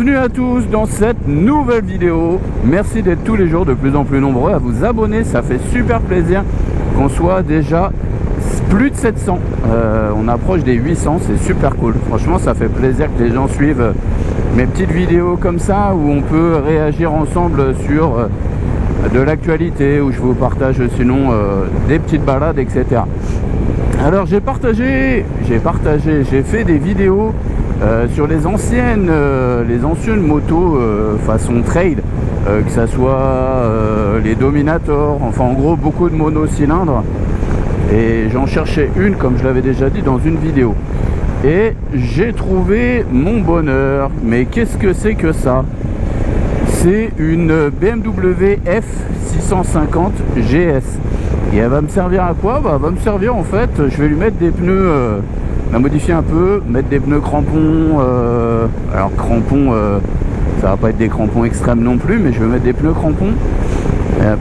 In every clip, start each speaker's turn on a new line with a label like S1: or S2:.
S1: Bienvenue à tous dans cette nouvelle vidéo. Merci d'être tous les jours de plus en plus nombreux à vous abonner. Ça fait super plaisir qu'on soit déjà plus de 700. On approche des 800, c'est super cool. Franchement, ça fait plaisir que les gens suivent mes petites vidéos comme ça, où on peut réagir ensemble sur de l'actualité, où je vous partage sinon des petites balades, etc. Alors j'ai fait des vidéos sur les anciennes motos façon trail, que ça soit les Dominator, enfin en gros beaucoup de monocylindres, et j'en cherchais une, comme je l'avais déjà dit dans une vidéo, et j'ai trouvé mon bonheur. Mais qu'est-ce que c'est que ça? C'est une BMW F650 GS. Et elle va me servir à quoi? Elle va me servir, en fait, je vais lui mettre des pneus, la modifier un peu, mettre des pneus crampons. Alors crampons, ça va pas être des crampons extrêmes non plus, mais je vais mettre des pneus crampons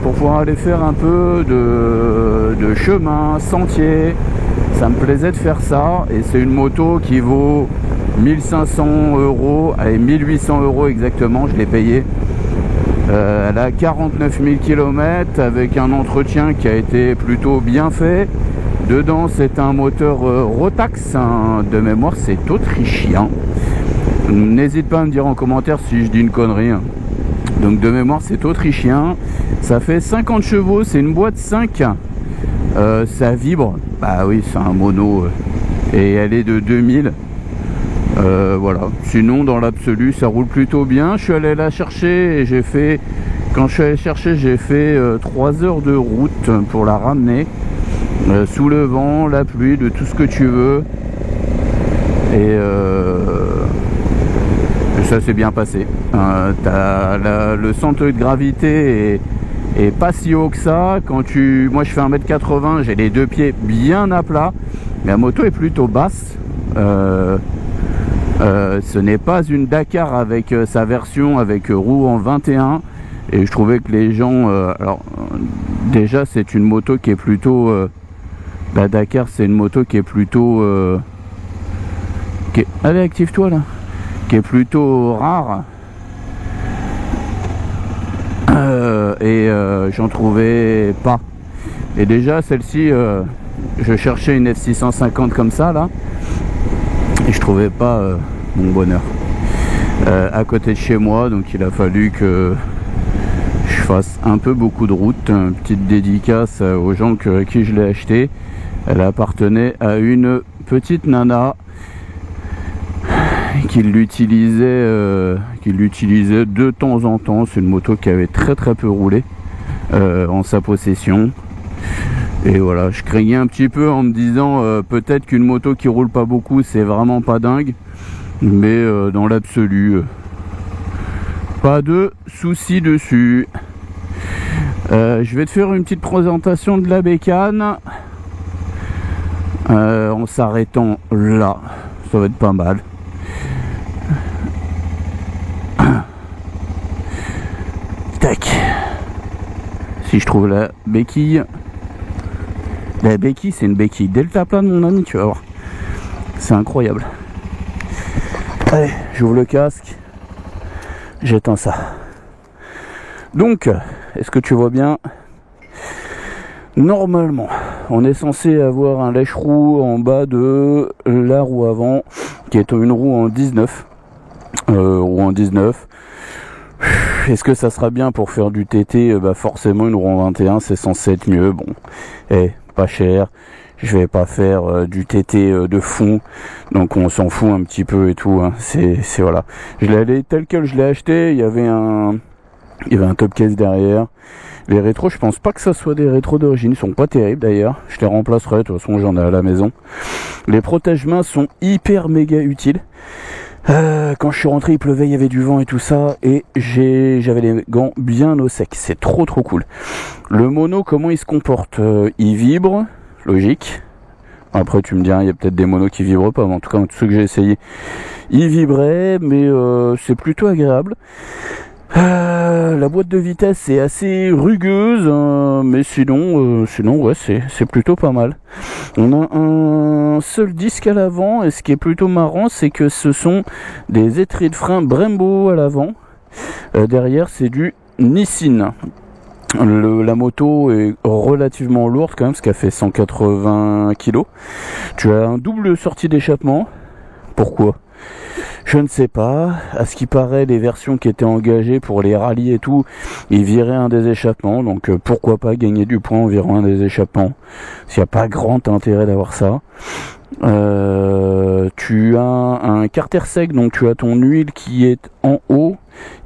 S1: pour pouvoir aller faire un peu de chemin, sentier. Ça me plaisait de faire ça, et c'est une moto qui vaut 1500 €, allez 1800 € exactement, je l'ai payé. Elle a 49 000 km avec un entretien qui a été plutôt bien fait. Dedans, c'est un moteur Rotax, de mémoire c'est autrichien. N'hésite pas à me dire en commentaire si je dis une connerie. Donc de mémoire c'est autrichien. Ça fait 50 chevaux, c'est une boîte 5. Ça vibre, bah oui, c'est un mono, et elle est de 2000. Voilà, sinon dans l'absolu ça roule plutôt bien. Je suis allé la chercher et j'ai fait 3 heures de route pour la ramener, sous le vent, la pluie, de tout ce que tu veux, et ça s'est bien passé. Le centre de gravité est pas si haut que ça. Moi je fais 1m80, j'ai les deux pieds bien à plat, mais la moto est plutôt basse. Ce n'est pas une Dakar avec sa version avec roue en 21, et je trouvais que les gens alors déjà c'est une moto qui est plutôt la Dakar, c'est une moto qui est plutôt allez, active-toi là, qui est plutôt rare, et j'en trouvais pas. Et déjà celle-ci, je cherchais une F650 comme ça là, et je trouvais pas mon bonheur à côté de chez moi. Donc il a fallu que je fasse un peu beaucoup de route. Une petite dédicace aux gens à qui je l'ai acheté. Elle appartenait à une petite nana qui l'utilisait de temps en temps. C'est une moto qui avait très peu roulé en sa possession. Et voilà, je craignais un petit peu en me disant peut-être qu'une moto qui roule pas beaucoup, c'est vraiment pas dingue. Mais dans l'absolu, pas de soucis dessus. Je vais te faire une petite présentation de la bécane, en s'arrêtant là. Ça va être pas mal. Tac. Si je trouve la béquille. La béquille, c'est une béquille deltaplane, mon ami, tu vas voir. C'est incroyable. Allez, j'ouvre le casque. J'éteins ça. Donc, est-ce que tu vois bien? Normalement, on est censé avoir un lèche-roue en bas de la roue avant, qui est une roue en 19. Roue en 19. Est-ce que ça sera bien pour faire du TT? Bah forcément, une roue en 21, c'est censé être mieux. Bon, pas cher, je vais pas faire du TT de fond, donc on s'en fout un petit peu et tout, hein. C'est voilà, je l'ai allé tel quel je l'ai acheté. Il y avait un top case derrière. Les rétros, je pense pas que ça soit des rétros d'origine, ils sont pas terribles d'ailleurs, je les remplacerai, de toute façon j'en ai à la maison. Les protège-mains sont hyper méga utiles. Quand je suis rentré, il pleuvait, il y avait du vent et tout ça, et j'avais les gants bien au sec. C'est trop cool. Le mono, comment il se comporte? Il vibre, logique. Après tu me diras, il y a peut-être des monos qui vibrent pas, mais en tout cas ceux que j'ai essayé, il vibrait, mais c'est plutôt agréable. La boîte de vitesse est assez rugueuse, mais sinon ouais, c'est plutôt pas mal. On a un seul disque à l'avant, et ce qui est plutôt marrant, c'est que ce sont des étriers de frein Brembo à l'avant. Derrière, c'est du Nissin. La moto est relativement lourde quand même, parce qu'elle fait 180 kg. Tu as un double sortie d'échappement. Pourquoi ? Je ne sais pas. À ce qui paraît, les versions qui étaient engagées pour les rallyes et tout, ils viraient un des échappements. Donc pourquoi pas gagner du point en virant un des échappements. S'il n'y a pas grand intérêt d'avoir ça. Tu as un carter sec, donc tu as ton huile qui est en haut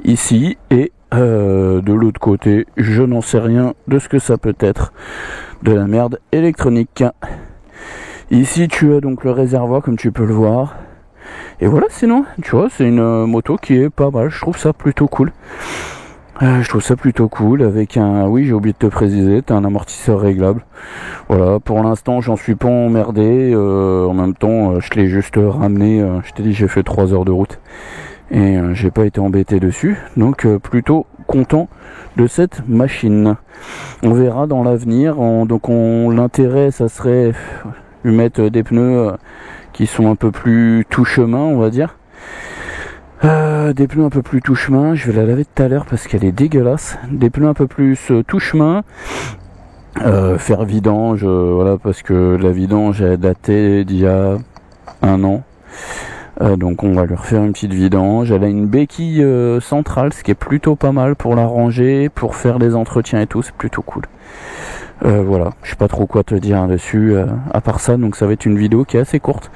S1: ici, et de l'autre côté, je n'en sais rien de ce que ça peut être. De la merde électronique. Ici tu as donc le réservoir, comme tu peux le voir. Et voilà, sinon, tu vois, c'est une moto qui est pas mal. Je trouve ça plutôt cool. Avec un... Oui, j'ai oublié de te préciser, t'as un amortisseur réglable. Voilà, pour l'instant, j'en suis pas emmerdé. En même temps, je l'ai juste ramené. Je t'ai dit, j'ai fait 3 heures de route. Et j'ai pas été embêté dessus. Donc, plutôt content de cette machine. On verra dans l'avenir. Donc, l'intérêt, ça serait lui mettre des pneus... qui sont un peu plus tout chemin, on va dire. Des pneus un peu plus tout chemin. Je vais la laver tout à l'heure parce qu'elle est dégueulasse. Des pneus un peu plus tout chemin. Faire vidange, voilà, parce que la vidange est datée d'il y a 1 an. Donc on va lui refaire une petite vidange. Elle a une béquille centrale, ce qui est plutôt pas mal pour la ranger, pour faire des entretiens et tout. C'est plutôt cool. Voilà, je sais pas trop quoi te dire dessus à part ça, donc ça va être une vidéo qui est assez courte.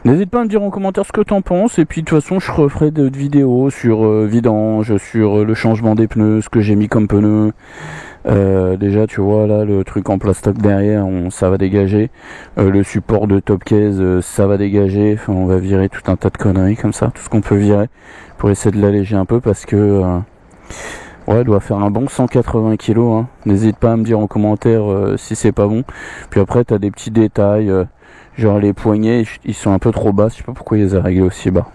S1: N'hésite pas à me dire en commentaire ce que t'en penses, et puis de toute façon je referai d'autres vidéos sur vidange, sur le changement des pneus, ce que j'ai mis comme pneus. Déjà tu vois là le truc en plastoc derrière, ça va dégager. Le support de top case, ça va dégager. Enfin, on va virer tout un tas de conneries comme ça, tout ce qu'on peut virer pour essayer de l'alléger un peu, parce que ouais, elle doit faire un bon 180 kg, hein. N'hésite pas à me dire en commentaire si c'est pas bon. Puis après, t'as des petits détails, genre les poignets, ils sont un peu trop bas. Je sais pas pourquoi ils les ont réglés aussi bas.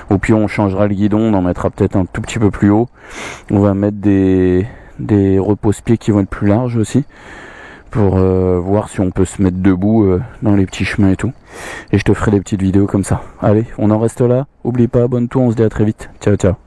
S1: Au pire, on changera le guidon, on en mettra peut-être un tout petit peu plus haut. On va mettre des repose-pieds qui vont être plus larges aussi, pour voir si on peut se mettre debout dans les petits chemins et tout. Et je te ferai des petites vidéos comme ça. Allez, on en reste là. Oublie pas, abonne-toi, on se dit à très vite. Ciao, ciao.